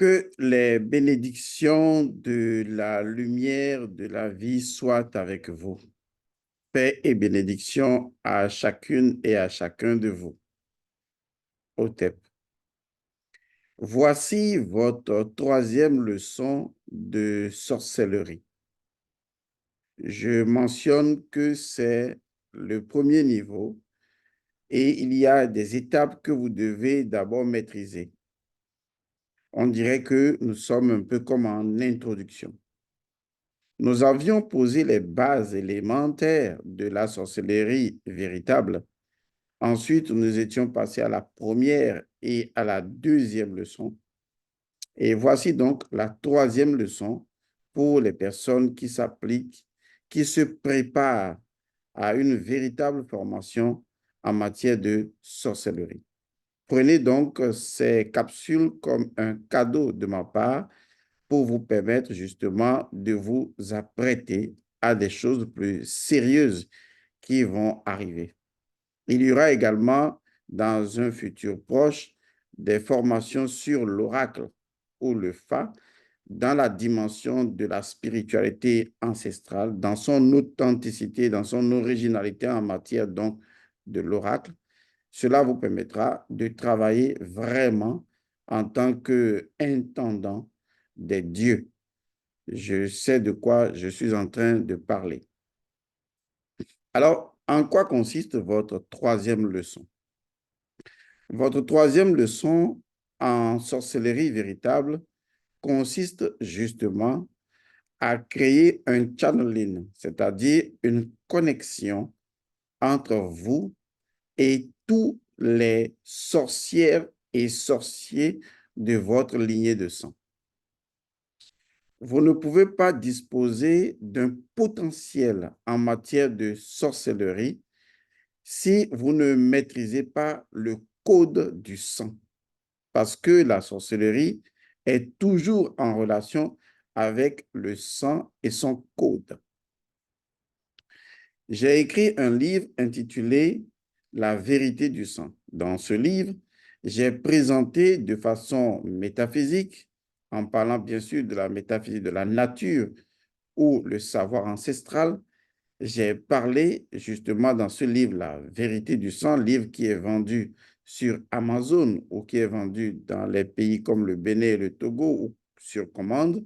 Que les bénédictions de la lumière de la vie soient avec vous. Paix et bénédiction à chacune et à chacun de vous. Otep. Voici votre troisième leçon de sorcellerie. Je mentionne que c'est le premier niveau et il y a des étapes que vous devez d'abord maîtriser. On dirait que nous sommes un peu comme en introduction. Nous avions posé les bases élémentaires de la sorcellerie véritable. Ensuite, nous étions passés à la première et à la deuxième leçon. Et voici donc la troisième leçon pour les personnes qui s'appliquent, qui se préparent à une véritable formation en matière de sorcellerie. Prenez donc ces capsules comme un cadeau de ma part pour vous permettre justement de vous apprêter à des choses plus sérieuses qui vont arriver. Il y aura également dans un futur proche des formations sur l'oracle ou le Fa dans la dimension de la spiritualité ancestrale, dans son authenticité, dans son originalité en matière donc de l'oracle. Cela vous permettra de travailler vraiment en tant qu'intendant des dieux. Je sais de quoi je suis en train de parler. Alors, en quoi consiste votre troisième leçon? Votre troisième leçon en sorcellerie véritable consiste justement à créer un channeling, c'est-à-dire une connexion entre vous et tous les sorcières et sorciers de votre lignée de sang. Vous ne pouvez pas disposer d'un potentiel en matière de sorcellerie si vous ne maîtrisez pas le code du sang, parce que la sorcellerie est toujours en relation avec le sang et son code. J'ai écrit un livre intitulé « La vérité du sang ». Dans ce livre, j'ai présenté de façon métaphysique, en parlant bien sûr de la métaphysique de la nature ou le savoir ancestral, j'ai parlé justement dans ce livre, La vérité du sang, livre qui est vendu sur Amazon ou qui est vendu dans les pays comme le Bénin et le Togo ou sur commande.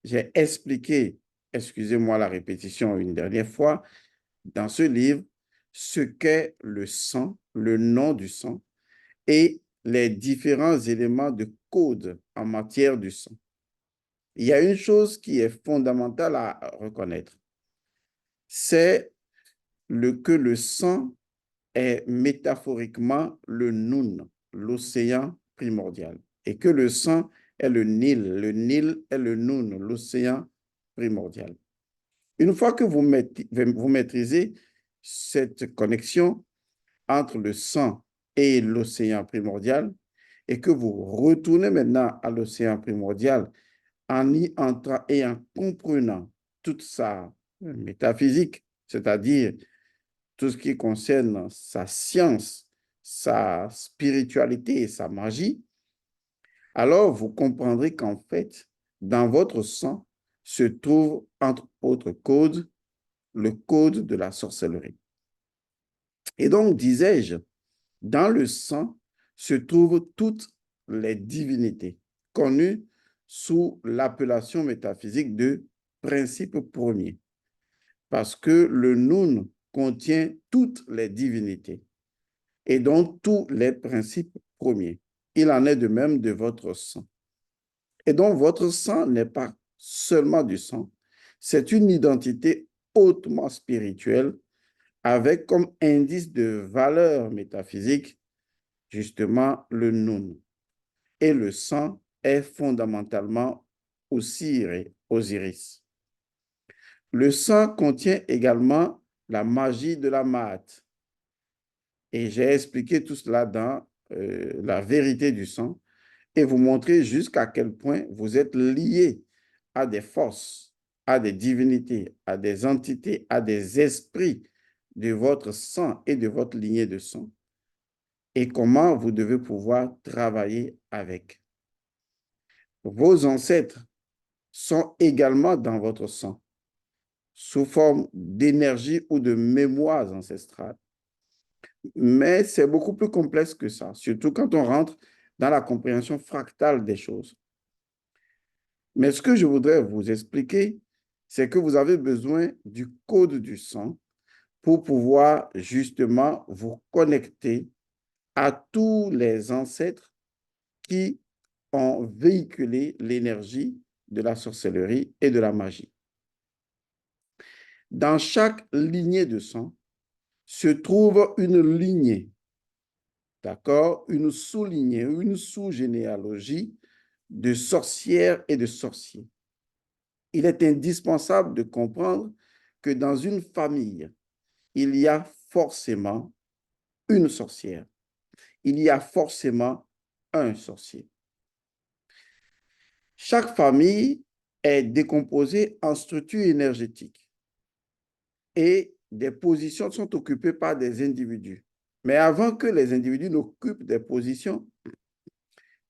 J'ai expliqué, excusez-moi la répétition une dernière fois, dans ce livre, ce qu'est le sang, le nom du sang et les différents éléments de code en matière du sang. Il y a une chose qui est fondamentale à reconnaître, c'est que le sang est métaphoriquement le Noun, l'océan primordial, et que le sang est le Nil est le Noun, l'océan primordial. Une fois que vous maîtrisez cette connexion entre le sang et l'océan primordial, et que vous retournez maintenant à l'océan primordial en y entrant et en comprenant toute sa métaphysique, c'est-à-dire tout ce qui concerne sa science, sa spiritualité et sa magie, alors vous comprendrez qu'en fait, dans votre sang se trouve, entre autres codes, le code de la sorcellerie. Et donc, disais-je, dans le sang se trouvent toutes les divinités connues sous l'appellation métaphysique de principe premier, parce que le Noun contient toutes les divinités et donc tous les principes premiers. Il en est de même de votre sang. Et donc, votre sang n'est pas seulement du sang, c'est une identité hautement spirituelle avec comme indice de valeur métaphysique justement le Noun. Et le sang est fondamentalement Osiris. Le sang contient également la magie de la Maat. Et j'ai expliqué tout cela dans la vérité du sang et vous montrer jusqu'à quel point vous êtes liés à des forces, à des divinités, à des entités, à des esprits de votre sang et de votre lignée de sang et comment vous devez pouvoir travailler avec. Vos ancêtres sont également dans votre sang, sous forme d'énergie ou de mémoires ancestrales. Mais c'est beaucoup plus complexe que ça, surtout quand on rentre dans la compréhension fractale des choses. Mais ce que je voudrais vous expliquer, c'est que vous avez besoin du code du sang pour pouvoir justement vous connecter à tous les ancêtres qui ont véhiculé l'énergie de la sorcellerie et de la magie. Dans chaque lignée de sang se trouve une lignée, d'accord, une sous-lignée, une sous-généalogie de sorcières et de sorciers. Il est indispensable de comprendre que dans une famille, il y a forcément une sorcière. Il y a forcément un sorcier. Chaque famille est décomposée en structures énergétiques et des positions sont occupées par des individus. Mais avant que les individus n'occupent des positions,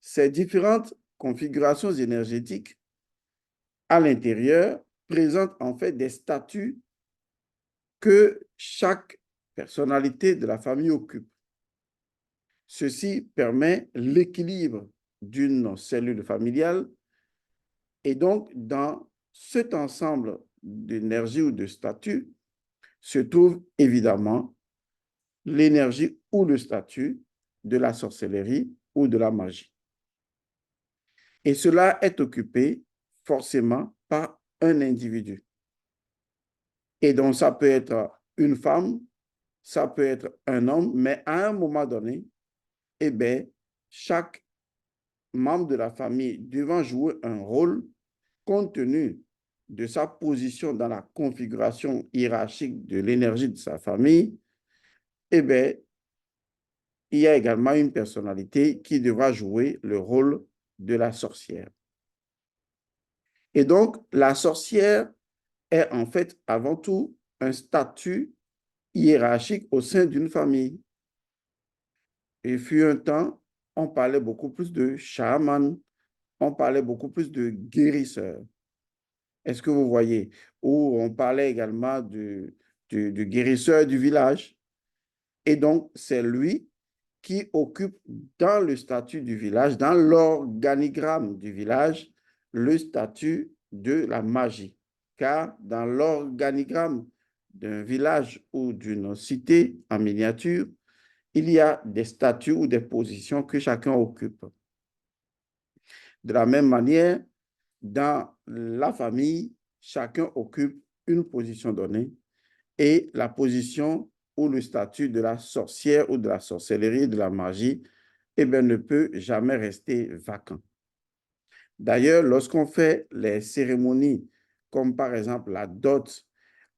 ces différentes configurations énergétiques à l'intérieur présentent en fait des statuts que chaque personnalité de la famille occupe. Ceci permet l'équilibre d'une cellule familiale et donc dans cet ensemble d'énergie ou de statuts se trouve évidemment l'énergie ou le statut de la sorcellerie ou de la magie. Et cela est occupé forcément par un individu. Et donc, ça peut être une femme, ça peut être un homme, mais à un moment donné, eh bien, chaque membre de la famille devant jouer un rôle compte tenu de sa position dans la configuration hiérarchique de l'énergie de sa famille, eh bien, il y a également une personnalité qui devra jouer le rôle de la sorcière. Et donc, la sorcière est en fait avant tout un statut hiérarchique au sein d'une famille. Il fut un temps, on parlait beaucoup plus de chaman, on parlait beaucoup plus de guérisseur. Est-ce que vous voyez? Ou on parlait également du guérisseur du village. Et donc, c'est lui qui occupe dans le statut du village, dans l'organigramme du village, le statut de la magie. Car dans l'organigramme d'un village ou d'une cité en miniature, il y a des statuts ou des positions que chacun occupe. De la même manière, dans la famille, chacun occupe une position donnée et la position ou le statut de la sorcière ou de la sorcellerie, de la magie, eh bien, ne peut jamais rester vacant. D'ailleurs, lorsqu'on fait les cérémonies, comme par exemple la dot,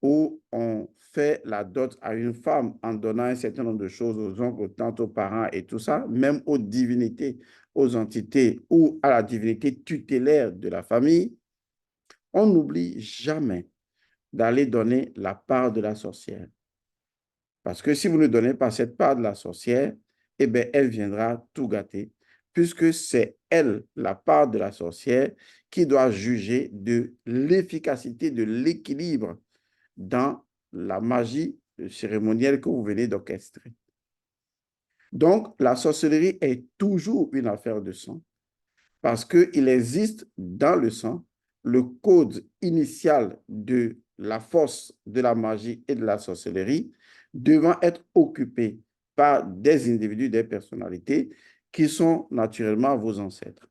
où on fait la dot à une femme en donnant un certain nombre de choses aux oncles, aux tantes, aux parents et tout ça, même aux divinités, aux entités ou à la divinité tutélaire de la famille, on n'oublie jamais d'aller donner la part de la sorcière. Parce que si vous ne donnez pas cette part de la sorcière, eh bien, elle viendra tout gâter, puisque c'est elle, la part de la sorcière, qui doit juger de l'efficacité, de l'équilibre dans la magie cérémonielle que vous venez d'orchestrer. Donc, la sorcellerie est toujours une affaire de sang, parce qu'il existe dans le sang le code initial de la force de la magie et de la sorcellerie devant être occupé par des individus, des personnalités qui sont naturellement vos ancêtres.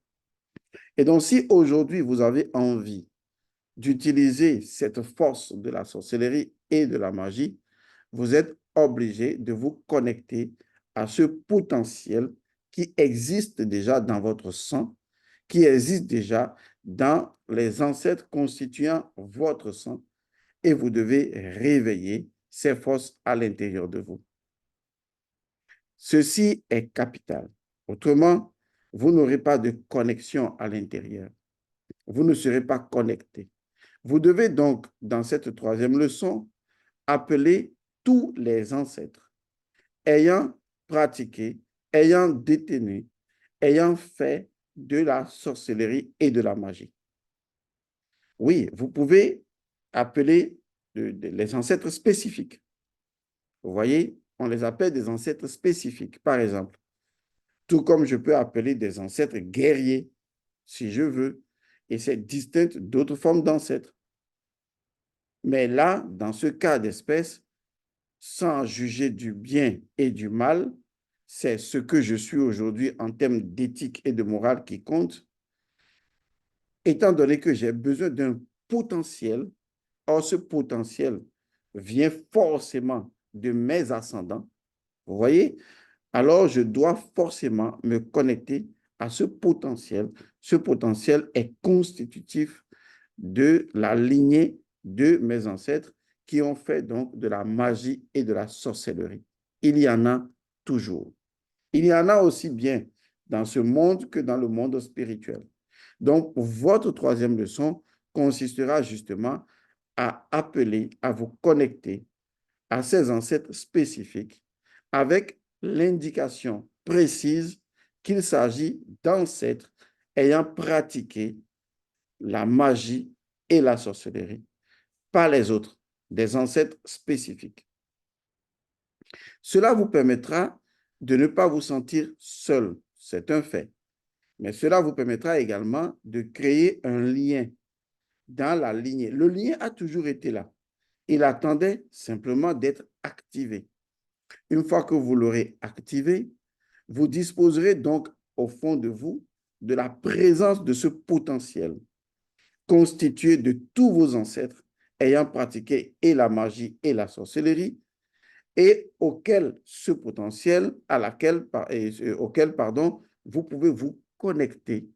Et donc, si aujourd'hui vous avez envie d'utiliser cette force de la sorcellerie et de la magie, vous êtes obligé de vous connecter à ce potentiel qui existe déjà dans votre sang, qui existe déjà dans les ancêtres constituant votre sang, et vous devez réveiller ces forces à l'intérieur de vous. Ceci est capital. Autrement, vous n'aurez pas de connexion à l'intérieur. Vous ne serez pas connecté. Vous devez donc, dans cette troisième leçon, appeler tous les ancêtres ayant pratiqué, ayant détenu, ayant fait de la sorcellerie et de la magie. Oui, vous pouvez appeler les ancêtres spécifiques. Vous voyez, on les appelle des ancêtres spécifiques, par exemple. Tout comme je peux appeler des ancêtres guerriers, si je veux, et c'est distinct d'autres formes d'ancêtres. Mais là, dans ce cas d'espèce, sans juger du bien et du mal, c'est ce que je suis aujourd'hui en termes d'éthique et de morale qui compte, étant donné que j'ai besoin d'un potentiel. Or, ce potentiel vient forcément de mes ascendants. Vous voyez? Alors, je dois forcément me connecter à ce potentiel. Ce potentiel est constitutif de la lignée de mes ancêtres qui ont fait donc de la magie et de la sorcellerie. Il y en a toujours. Il y en a aussi bien dans ce monde que dans le monde spirituel. Donc, votre troisième leçon consistera justement à appeler, à vous connecter à ces ancêtres spécifiques avec l'indication précise qu'il s'agit d'ancêtres ayant pratiqué la magie et la sorcellerie, pas les autres, des ancêtres spécifiques. Cela vous permettra de ne pas vous sentir seul, c'est un fait, mais cela vous permettra également de créer un lien dans la lignée. Le lien a toujours été là. Il attendait simplement d'être activé. Une fois que vous l'aurez activé, vous disposerez donc au fond de vous de la présence de ce potentiel constitué de tous vos ancêtres ayant pratiqué et la magie et la sorcellerie et auquel ce potentiel, auquel, pardon, vous pouvez vous connecter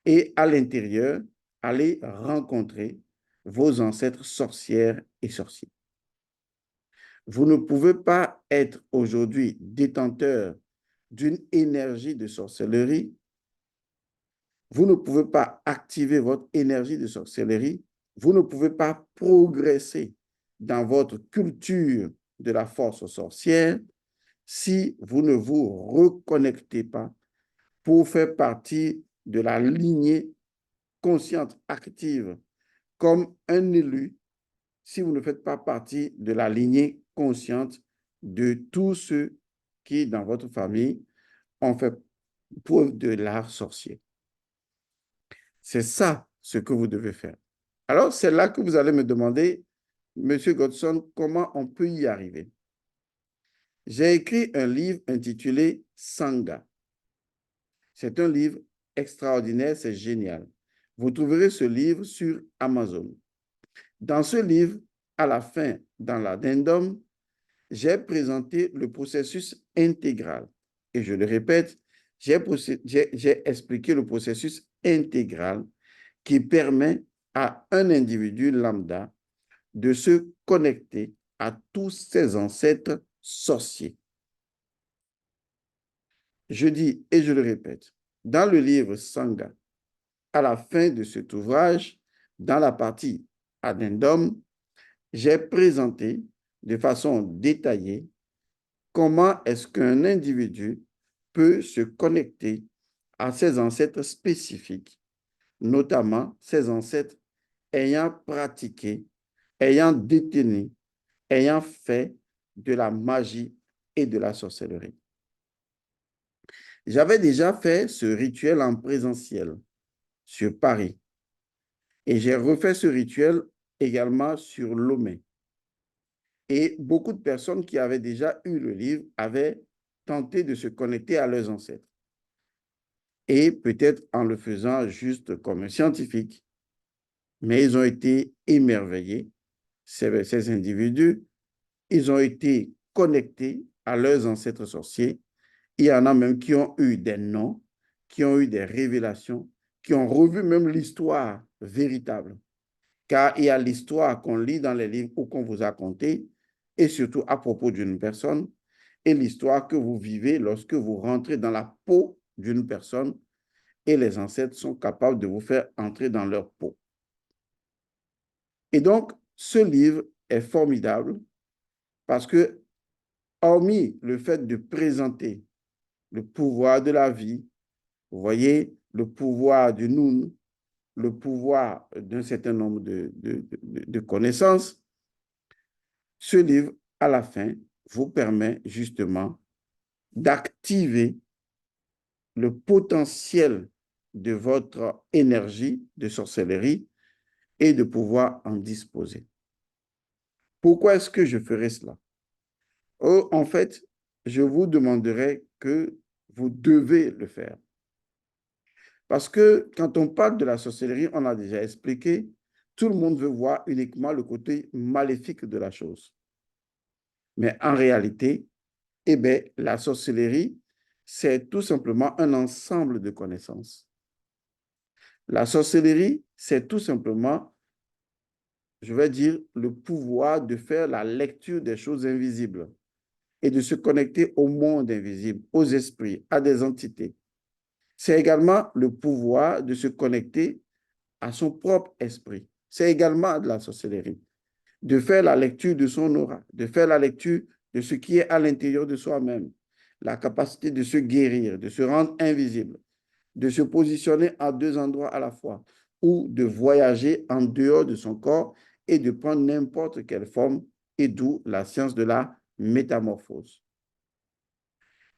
et à l'intérieur, aller rencontrer vos ancêtres sorcières et sorciers. Vous ne pouvez pas être aujourd'hui détenteur d'une énergie de sorcellerie. Vous ne pouvez pas activer votre énergie de sorcellerie. Vous ne pouvez pas progresser dans votre culture de la force sorcière si vous ne vous reconnectez pas pour faire partie de la lignée consciente active comme un élu, si vous ne faites pas partie de la lignée consciente de tous ceux qui, dans votre famille, ont fait preuve de l'art sorcier. C'est ça ce que vous devez faire. Alors, c'est là que vous allez me demander, Monsieur Godson, comment on peut y arriver. J'ai écrit un livre intitulé Sangha. C'est un livre extraordinaire, c'est génial. Vous trouverez ce livre sur Amazon. Dans ce livre, à la fin, dans l'addendum, j'ai présenté le processus intégral. Et je le répète, j'ai expliqué le processus intégral qui permet à un individu lambda de se connecter à tous ses ancêtres sorciers. Je dis et je le répète, dans le livre Sangha, à la fin de cet ouvrage, dans la partie addendum, j'ai présenté de façon détaillée comment est-ce qu'un individu peut se connecter à ses ancêtres spécifiques, notamment ses ancêtres ayant pratiqué, ayant détenu, ayant fait de la magie et de la sorcellerie. J'avais déjà fait ce rituel en présentiel sur Paris et j'ai refait ce rituel également sur Lomé. Et beaucoup de personnes qui avaient déjà eu le livre avaient tenté de se connecter à leurs ancêtres. Et peut-être en le faisant juste comme un scientifique, mais ils ont été émerveillés, ces individus, ils ont été connectés à leurs ancêtres sorciers. Il y en a même qui ont eu des noms, qui ont eu des révélations, qui ont revu même l'histoire véritable. Car il y a l'histoire qu'on lit dans les livres ou qu'on vous a contée, et surtout à propos d'une personne, et l'histoire que vous vivez lorsque vous rentrez dans la peau d'une personne, et les ancêtres sont capables de vous faire entrer dans leur peau. Et donc, ce livre est formidable parce que, hormis le fait de présenter le pouvoir de la vie, vous voyez, le pouvoir du Noun, le pouvoir d'un certain nombre de connaissances, ce livre, à la fin, vous permet justement d'activer le potentiel de votre énergie de sorcellerie et de pouvoir en disposer. Pourquoi est-ce que je ferai cela? Oh, en fait, je vous demanderai que vous devez le faire. Parce que quand on parle de la sorcellerie, on a déjà expliqué, tout le monde veut voir uniquement le côté maléfique de la chose. Mais en réalité, eh bien, la sorcellerie, c'est tout simplement un ensemble de connaissances. La sorcellerie, c'est tout simplement, je vais dire, le pouvoir de faire la lecture des choses invisibles et de se connecter au monde invisible, aux esprits, à des entités. C'est également le pouvoir de se connecter à son propre esprit. C'est également de la sorcellerie. De faire la lecture de son aura, de faire la lecture de ce qui est à l'intérieur de soi-même, la capacité de se guérir, de se rendre invisible, de se positionner à deux endroits à la fois, ou de voyager en dehors de son corps et de prendre n'importe quelle forme, et d'où la science de la métamorphose.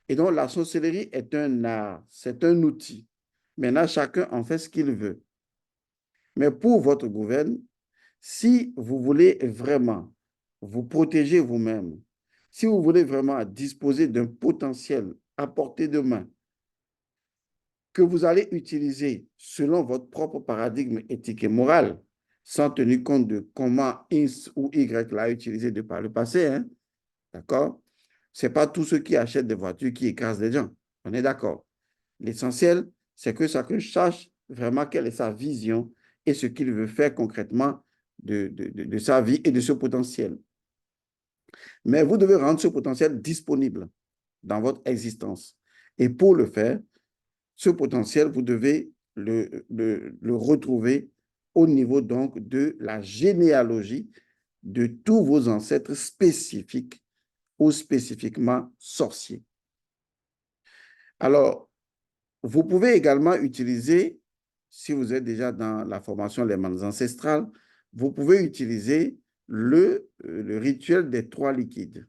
Et donc, la sorcellerie est un art, c'est un outil. Maintenant, chacun en fait ce qu'il veut. Mais pour votre gouverne, si vous voulez vraiment vous protéger vous-même, si vous voulez vraiment disposer d'un potentiel à portée de main que vous allez utiliser selon votre propre paradigme éthique et moral, sans tenir compte de comment X ou Y l'a utilisé de par le passé, hein, d'accord? Ce n'est pas tous ceux qui achètent des voitures qui écrasent les gens. On est d'accord. L'essentiel, c'est que chacun sache vraiment quelle est sa vision et ce qu'il veut faire concrètement de sa vie et de ce potentiel. Mais vous devez rendre ce potentiel disponible dans votre existence. Et pour le faire, ce potentiel, vous devez le retrouver au niveau donc de la généalogie de tous vos ancêtres spécifiques ou spécifiquement sorciers. Alors, vous pouvez également utiliser, si vous êtes déjà dans la formation Les Mannes ancestrales, vous pouvez utiliser le rituel des trois liquides.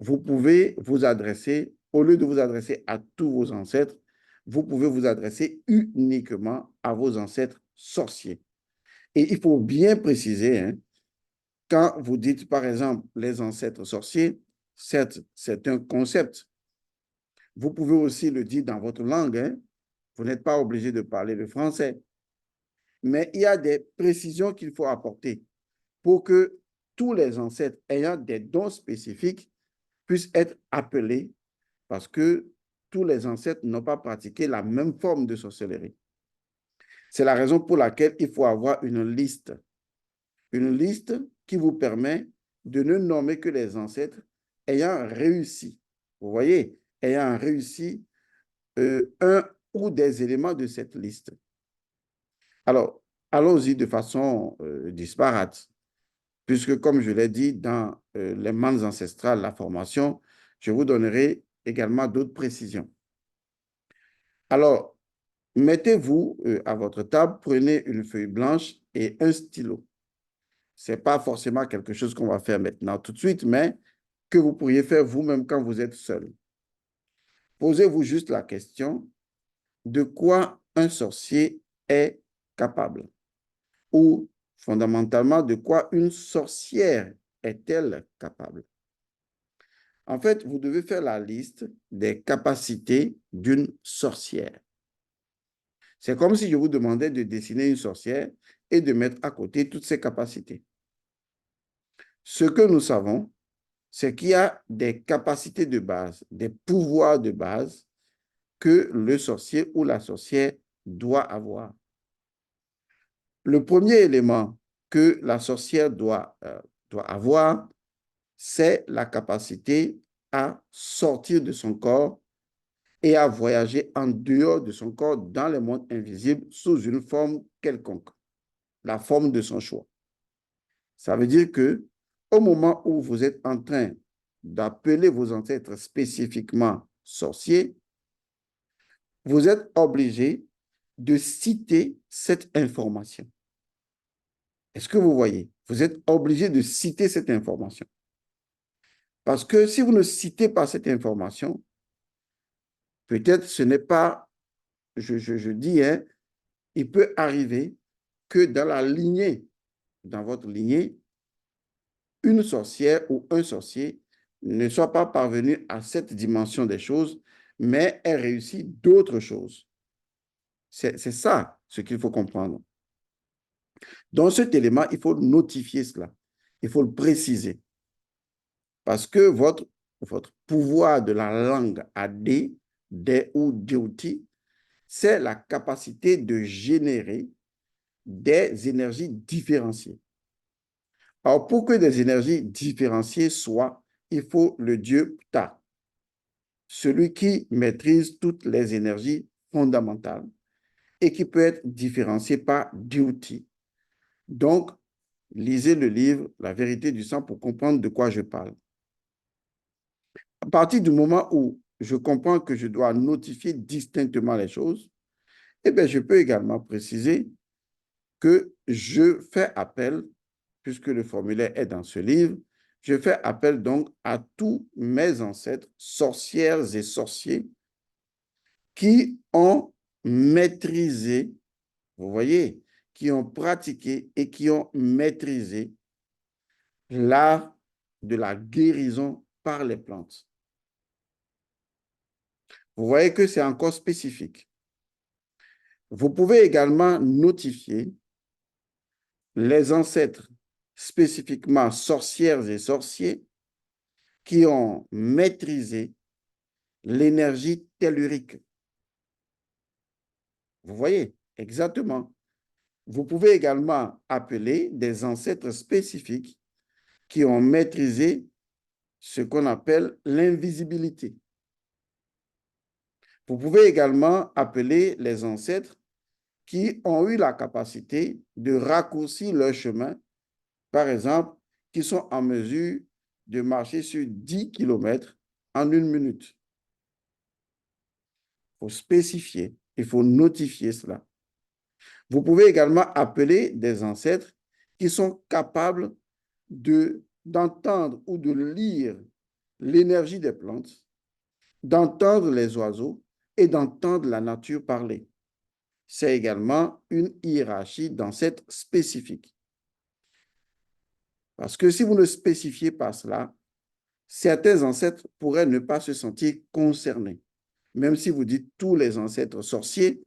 Vous pouvez vous adresser, au lieu de vous adresser à tous vos ancêtres, vous pouvez vous adresser uniquement à vos ancêtres sorciers. Et il faut bien préciser, hein, quand vous dites, par exemple, les ancêtres sorciers, certes, c'est un concept. Vous pouvez aussi le dire dans votre langue, hein. Vous n'êtes pas obligé de parler le français. Mais il y a des précisions qu'il faut apporter pour que tous les ancêtres ayant des dons spécifiques puissent être appelés parce que tous les ancêtres n'ont pas pratiqué la même forme de sorcellerie. C'est la raison pour laquelle il faut avoir une liste qui vous permet de ne nommer que les ancêtres ayant réussi. Vous voyez, ayant réussi un ou des éléments de cette liste. Alors, allons-y de façon disparate, puisque comme je l'ai dit, dans les mannes ancestrales, la formation, je vous donnerai également d'autres précisions. Alors, mettez-vous à votre table, prenez une feuille blanche et un stylo. Ce n'est pas forcément quelque chose qu'on va faire maintenant tout de suite, mais que vous pourriez faire vous-même quand vous êtes seul. Posez-vous juste la question de quoi un sorcier est capable ou fondamentalement de quoi une sorcière est-elle capable. En fait, vous devez faire la liste des capacités d'une sorcière. C'est comme si je vous demandais de dessiner une sorcière et de mettre à côté toutes ses capacités. Ce que nous savons, c'est qu'il y a des capacités de base, des pouvoirs de base que le sorcier ou la sorcière doit avoir. Le premier élément que la sorcière doit avoir, c'est la capacité à sortir de son corps et à voyager en dehors de son corps dans le monde invisible sous une forme quelconque, la forme de son choix. Ça veut dire que au moment où vous êtes en train d'appeler vos ancêtres spécifiquement sorciers, vous êtes obligé de citer cette information. Est-ce que vous voyez? Vous êtes obligé de citer cette information. Parce que si vous ne citez pas cette information, peut-être ce n'est pas, je dis, hein, il peut arriver que dans votre lignée, une sorcière ou un sorcier ne soit pas parvenu à cette dimension des choses, mais ait réussi d'autres choses. C'est ça ce qu'il faut comprendre. Dans cet élément, il faut notifier cela. Il faut le préciser. Parce que votre pouvoir de la langue AD, D ou DOT, c'est la capacité de générer des énergies différenciées. Alors, pour que des énergies différenciées soient, il faut le Dieu Ptah, celui qui maîtrise toutes les énergies fondamentales et qui peut être différencié par DOT. Donc, lisez le livre La vérité du sang pour comprendre de quoi je parle. À partir du moment où je comprends que je dois notifier distinctement les choses, eh bien, je peux également préciser que je fais appel, puisque le formulaire est dans ce livre, je fais appel donc à tous mes ancêtres, sorcières et sorciers, qui ont maîtrisé, vous voyez, qui ont pratiqué et qui ont maîtrisé l'art de la guérison par les plantes. Vous voyez que c'est encore spécifique. Vous pouvez également notifier les ancêtres, spécifiquement sorcières et sorciers, qui ont maîtrisé l'énergie tellurique. Vous voyez, exactement. Vous pouvez également appeler des ancêtres spécifiques qui ont maîtrisé ce qu'on appelle l'invisibilité. Vous pouvez également appeler les ancêtres qui ont eu la capacité de raccourcir leur chemin, par exemple, qui sont en mesure de marcher sur 10 kilomètres en 1 minute. Il faut spécifier, il faut notifier cela. Vous pouvez également appeler des ancêtres qui sont capables d'entendre ou de lire l'énergie des plantes, d'entendre les oiseaux et d'entendre la nature parler. C'est également une hiérarchie d'ancêtres spécifique. Parce que si vous ne spécifiez pas cela, certains ancêtres pourraient ne pas se sentir concernés. Même si vous dites tous les ancêtres sorciers,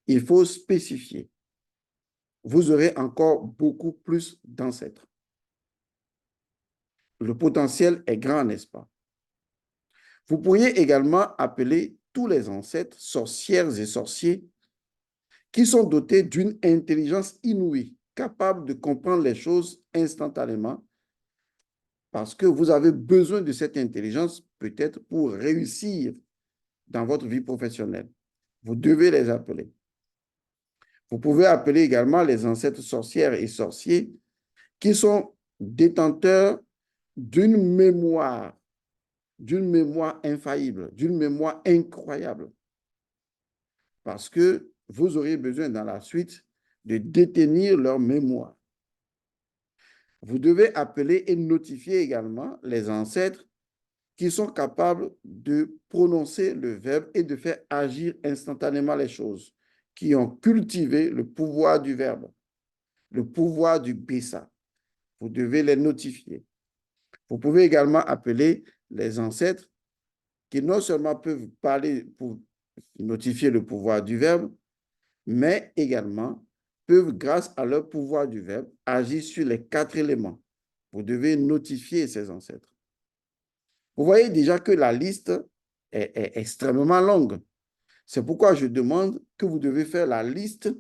il faut spécifier. Vous aurez encore beaucoup plus d'ancêtres. Le potentiel est grand, n'est-ce pas? Vous pourriez également appeler tous les ancêtres sorcières et sorciers qui sont dotés d'une intelligence inouïe, capable de comprendre les choses instantanément, parce que vous avez besoin de cette intelligence peut-être pour réussir dans votre vie professionnelle. Vous devez les appeler. Vous pouvez appeler également les ancêtres sorcières et sorciers qui sont détenteurs d'une mémoire infaillible, d'une mémoire incroyable. Parce que vous auriez besoin dans la suite de détenir leur mémoire. Vous devez appeler et notifier également les ancêtres qui sont capables de prononcer le verbe et de faire agir instantanément les choses, qui ont cultivé le pouvoir du verbe, le pouvoir du Bessa. Vous devez les notifier. Vous pouvez également appeler les ancêtres qui non seulement peuvent parler pour notifier le pouvoir du verbe, mais également peuvent, grâce à leur pouvoir du verbe, agir sur les 4 éléments. Vous devez notifier ces ancêtres. Vous voyez déjà que la liste est extrêmement longue. C'est pourquoi je demande que vous devez faire la liste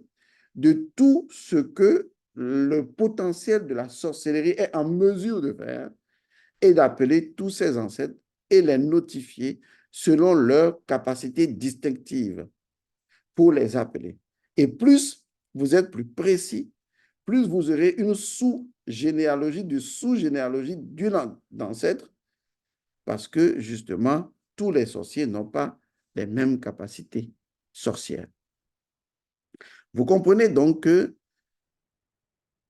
de tout ce que le potentiel de la sorcellerie est en mesure de faire et d'appeler tous ces ancêtres et les notifier selon leur capacité distinctive pour les appeler. Et plus vous êtes plus précis, plus vous aurez une sous-généalogie d'une ancêtre, parce que justement, tous les sorciers n'ont pas les mêmes capacités. sorcières. Vous comprenez donc que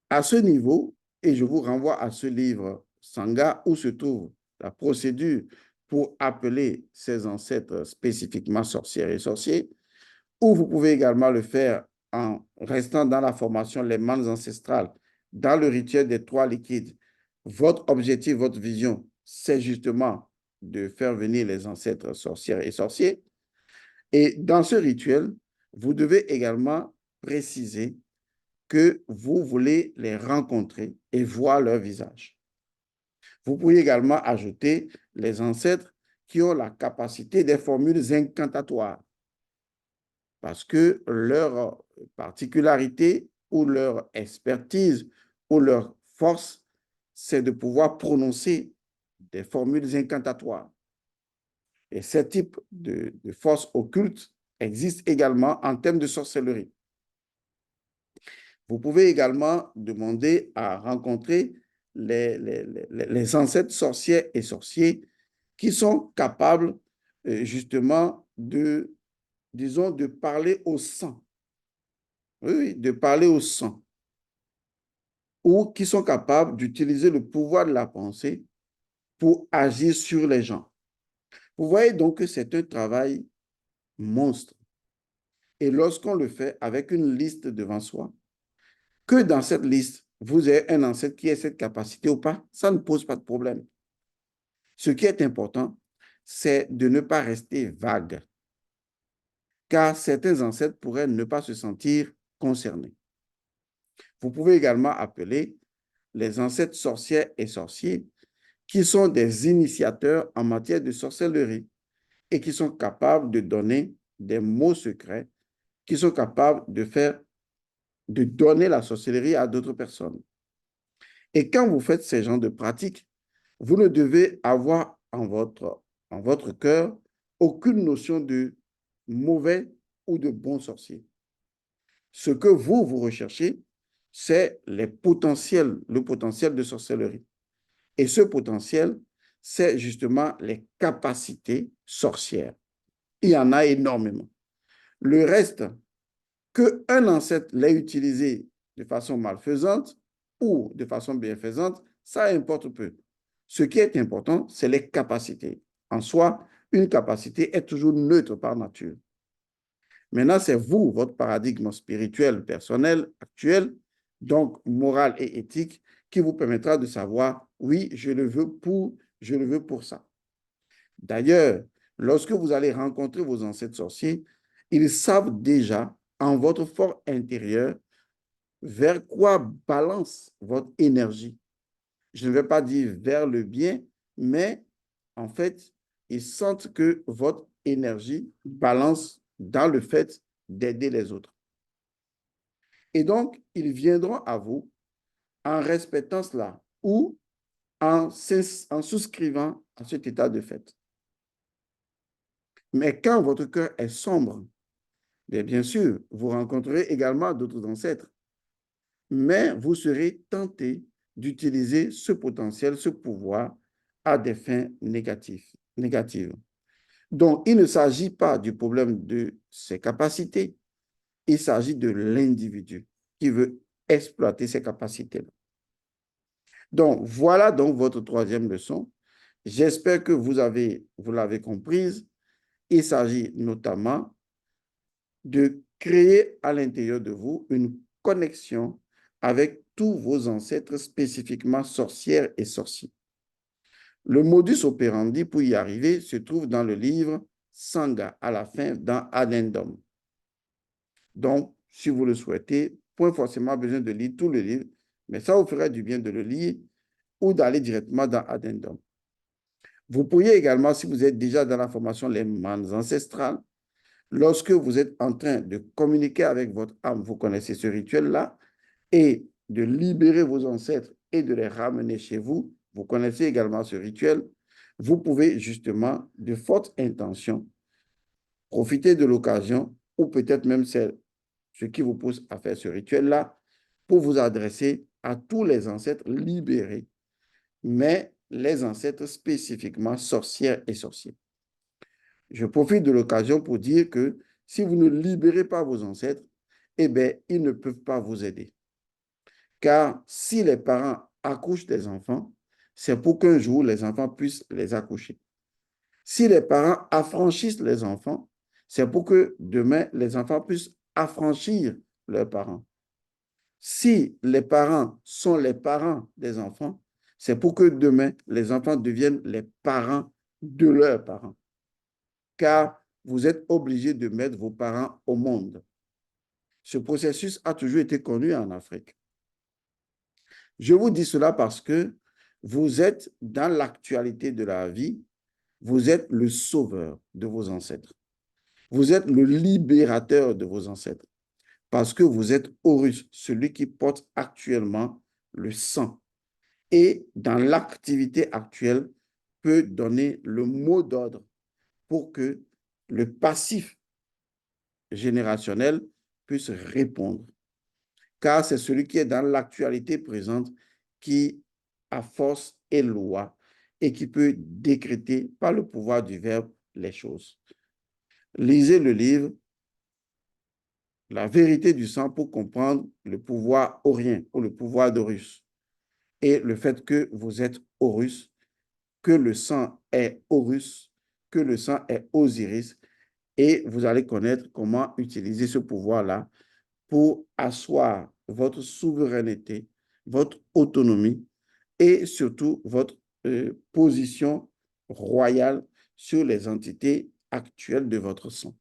à ce niveau, et je vous renvoie à ce livre Sangha où se trouve la procédure pour appeler ses ancêtres spécifiquement sorcières et sorciers, ou vous pouvez également le faire en restant dans la formation Les mannes ancestrales, dans le rituel des 3 liquides. Votre objectif, votre vision, c'est justement de faire venir les ancêtres sorcières et sorciers. Et dans ce rituel, vous devez également préciser que vous voulez les rencontrer et voir leur visage. Vous pouvez également ajouter les ancêtres qui ont la capacité des formules incantatoires parce que leur particularité ou leur expertise ou leur force, c'est de pouvoir prononcer des formules incantatoires. Et ce type de force occulte existe également en termes de sorcellerie. Vous pouvez également demander à rencontrer les ancêtres sorcières et sorciers qui sont capables justement de, disons, de parler au sang. Oui, de parler au sang. Ou qui sont capables d'utiliser le pouvoir de la pensée pour agir sur les gens. Vous voyez donc que c'est un travail monstre. Et lorsqu'on le fait avec une liste devant soi, que dans cette liste, vous ayez un ancêtre qui ait cette capacité ou pas, ça ne pose pas de problème. Ce qui est important, c'est de ne pas rester vague, car certains ancêtres pourraient ne pas se sentir concernés. Vous pouvez également appeler les ancêtres sorcières et sorciers qui sont des initiateurs en matière de sorcellerie et qui sont capables de donner des mots secrets, qui sont capables de donner la sorcellerie à d'autres personnes. Et quand vous faites ces genres de pratiques, vous ne devez avoir en votre cœur aucune notion de mauvais ou de bon sorcier. Ce que vous recherchez, c'est le potentiel de sorcellerie. Et ce potentiel, c'est justement les capacités sorcières. Il y en a énormément. Le reste, qu'un ancêtre l'ait utilisé de façon malfaisante ou de façon bienfaisante, ça importe peu. Ce qui est important, c'est les capacités. En soi, une capacité est toujours neutre par nature. Maintenant, c'est vous, votre paradigme spirituel, personnel, actuel, donc moral et éthique, qui vous permettra de savoir, oui, je le veux pour ça. D'ailleurs, lorsque vous allez rencontrer vos ancêtres sorciers, ils savent déjà en votre fort intérieur vers quoi balance votre énergie. Je ne vais pas dire vers le bien, mais en fait, ils sentent que votre énergie balance dans le fait d'aider les autres. Et donc, ils viendront à vous en respectant cela ou en souscrivant à cet état de fait. Mais quand votre cœur est sombre, bien sûr, vous rencontrerez également d'autres ancêtres, mais vous serez tenté d'utiliser ce potentiel, ce pouvoir à des fins négatives. Donc, il ne s'agit pas du problème de ses capacités, il s'agit de l'individu qui veut exploiter ses capacités-là. Donc, voilà donc votre troisième leçon. J'espère que vous l'avez comprise. Il s'agit notamment de créer à l'intérieur de vous une connexion avec tous vos ancêtres, spécifiquement sorcières et sorciers. Le modus operandi pour y arriver se trouve dans le livre Sangha, à la fin, dans Addendum. Donc, si vous le souhaitez, point forcément besoin de lire tout le livre, mais ça vous ferait du bien de le lire ou d'aller directement dans Addendum. Vous pourriez également, si vous êtes déjà dans la formation Les mannes ancestrales, lorsque vous êtes en train de communiquer avec votre âme, vous connaissez ce rituel-là, et de libérer vos ancêtres et de les ramener chez vous, vous connaissez également ce rituel, vous pouvez justement, de fortes intentions, profiter de l'occasion, ou peut-être même ce qui vous pousse à faire ce rituel-là, pour vous adresser à tous les ancêtres libérés, mais les ancêtres spécifiquement sorcières et sorciers. Je profite de l'occasion pour dire que si vous ne libérez pas vos ancêtres, eh bien, ils ne peuvent pas vous aider. Car si les parents accouchent des enfants, c'est pour qu'un jour, les enfants puissent les accoucher. Si les parents affranchissent les enfants, c'est pour que demain, les enfants puissent affranchir leurs parents. Si les parents sont les parents des enfants, c'est pour que demain, les enfants deviennent les parents de leurs parents. Car vous êtes obligés de mettre vos parents au monde. Ce processus a toujours été connu en Afrique. Je vous dis cela parce que vous êtes dans l'actualité de la vie, vous êtes le sauveur de vos ancêtres. Vous êtes le libérateur de vos ancêtres parce que vous êtes Horus, celui qui porte actuellement le sang. Et dans l'activité actuelle, peut donner le mot d'ordre pour que le passif générationnel puisse répondre. Car c'est celui qui est dans l'actualité présente qui a force et loi et qui peut décréter par le pouvoir du verbe les choses. Lisez le livre La vérité du sang pour comprendre le pouvoir horien ou le pouvoir d'Horus et le fait que vous êtes Horus, que le sang est Horus, que le sang est Osiris et vous allez connaître comment utiliser ce pouvoir-là pour asseoir votre souveraineté, votre autonomie et surtout votre position royale sur les entités actuelles de votre sang.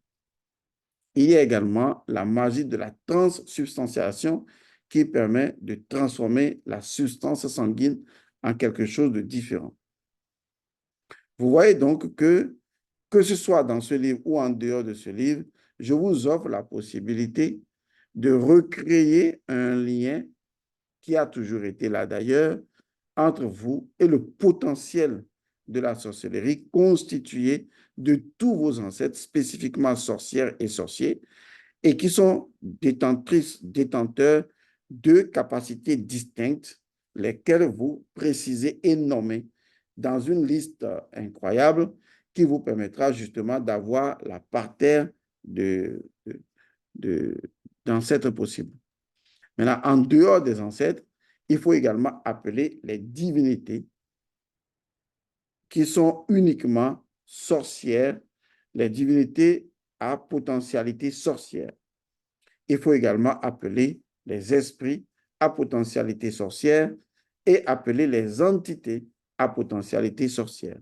Il y a également la magie de la transsubstantiation qui permet de transformer la substance sanguine en quelque chose de différent. Vous voyez donc que ce soit dans ce livre ou en dehors de ce livre, je vous offre la possibilité de recréer un lien qui a toujours été là d'ailleurs entre vous et le potentiel de la sorcellerie constitué de tous vos ancêtres, spécifiquement sorcières et sorciers, et qui sont détenteurs de capacités distinctes, lesquelles vous précisez et nommez dans une liste incroyable qui vous permettra justement d'avoir la parterre d'ancêtres possibles. Maintenant, en dehors des ancêtres, il faut également appeler les divinités qui sont uniquement sorcières, les divinités à potentialité sorcière. Il faut également appeler les esprits à potentialité sorcière et appeler les entités à potentialité sorcière.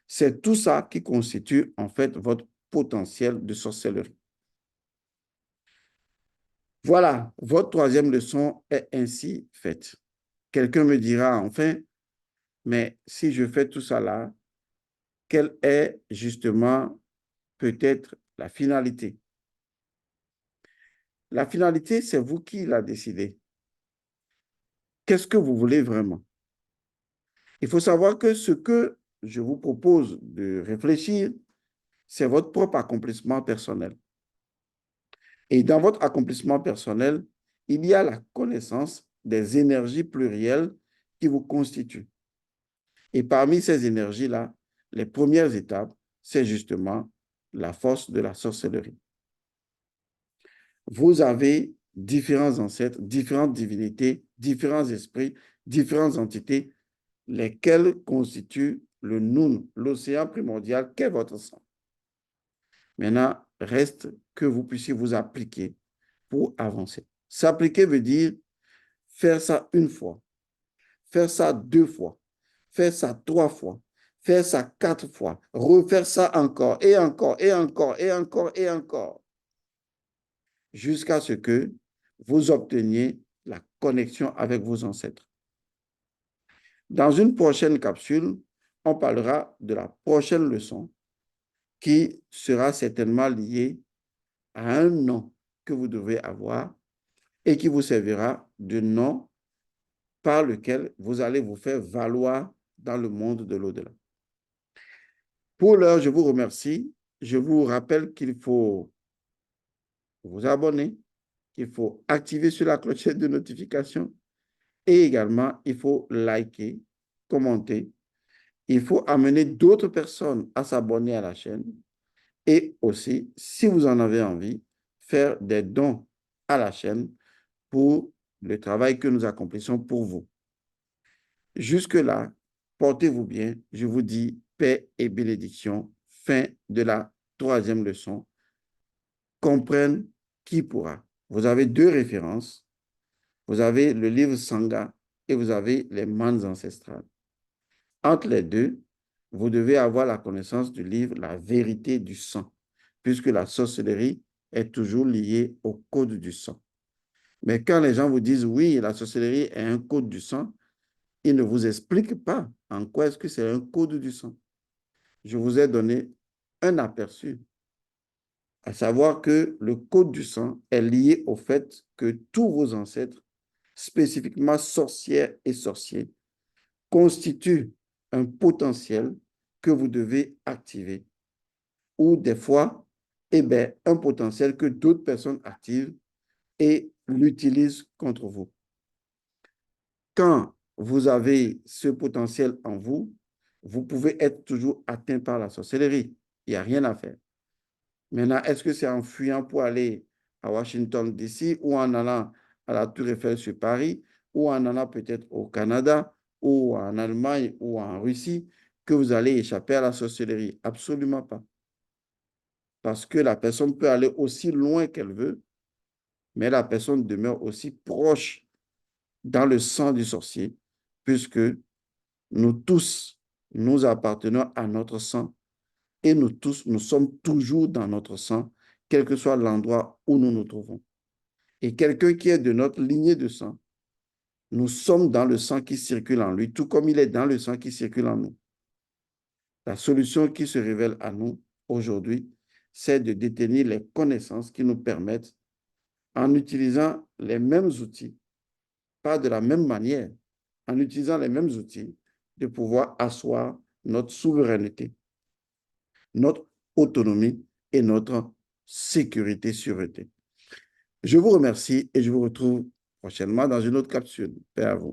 C'est tout ça qui constitue en fait votre potentiel de sorcellerie. Voilà, votre troisième leçon est ainsi faite. Quelqu'un me dira enfin, mais si je fais tout ça là, quelle est justement peut-être la finalité? La finalité, c'est vous qui la décidez. Qu'est-ce que vous voulez vraiment? Il faut savoir que ce que je vous propose de réfléchir, c'est votre propre accomplissement personnel. Et dans votre accomplissement personnel, il y a la connaissance des énergies plurielles qui vous constituent. Et parmi ces énergies-là, les premières étapes, c'est justement la force de la sorcellerie. Vous avez différents ancêtres, différentes divinités, différents esprits, différentes entités, lesquelles constituent le Nun, l'océan primordial qu'est votre sang. Maintenant, reste que vous puissiez vous appliquer pour avancer. S'appliquer veut dire faire ça une fois, faire ça deux fois, faire ça trois fois, faire ça quatre fois, refaire ça encore et encore et encore et encore et encore, jusqu'à ce que vous obteniez la connexion avec vos ancêtres. Dans une prochaine capsule, on parlera de la prochaine leçon qui sera certainement liée à un nom que vous devez avoir et qui vous servira de nom par lequel vous allez vous faire valoir dans le monde de l'au-delà. Pour l'heure, je vous remercie. Je vous rappelle qu'il faut vous abonner, qu'il faut activer sur la clochette de notification et également, il faut liker, commenter. Il faut amener d'autres personnes à s'abonner à la chaîne Et aussi, si vous en avez envie, faire des dons à la chaîne pour le travail que nous accomplissons pour vous. Jusque-là, portez-vous bien. Je vous dis paix et bénédiction. Fin de la 3e leçon. Comprenne qui pourra. Vous avez 2 références. Vous avez le livre Sangha et vous avez les mannes ancestrales. Entre les deux, vous devez avoir la connaissance du livre La vérité du sang, puisque la sorcellerie est toujours liée au code du sang. Mais quand les gens vous disent oui, la sorcellerie est un code du sang, ils ne vous expliquent pas en quoi est-ce que c'est un code du sang. Je vous ai donné un aperçu, à savoir que le code du sang est lié au fait que tous vos ancêtres, spécifiquement sorcières et sorciers, constituent un potentiel que vous devez activer. Ou des fois, un potentiel que d'autres personnes activent et l'utilisent contre vous. Quand vous avez ce potentiel en vous, vous pouvez être toujours atteint par la sorcellerie. Il n'y a rien à faire. Maintenant, est-ce que c'est en fuyant pour aller à Washington, D.C. ou en allant à la Tour Eiffel sur Paris ou en allant peut-être au Canada ou en Allemagne ou en Russie que vous allez échapper à la sorcellerie? Absolument pas. Parce que la personne peut aller aussi loin qu'elle veut, mais la personne demeure aussi proche dans le sang du sorcier, puisque nous tous, nous appartenons à notre sang et nous tous, nous sommes toujours dans notre sang, quel que soit l'endroit où nous nous trouvons. Et quelqu'un qui est de notre lignée de sang, nous sommes dans le sang qui circule en lui, tout comme il est dans le sang qui circule en nous. La solution qui se révèle à nous aujourd'hui, c'est de détenir les connaissances qui nous permettent, en utilisant les mêmes outils, pas de la même manière, en utilisant les mêmes outils, de pouvoir asseoir notre souveraineté, notre autonomie et notre sécurité-sûreté. Je vous remercie et je vous retrouve prochainement dans une autre capsule. Paix à vous.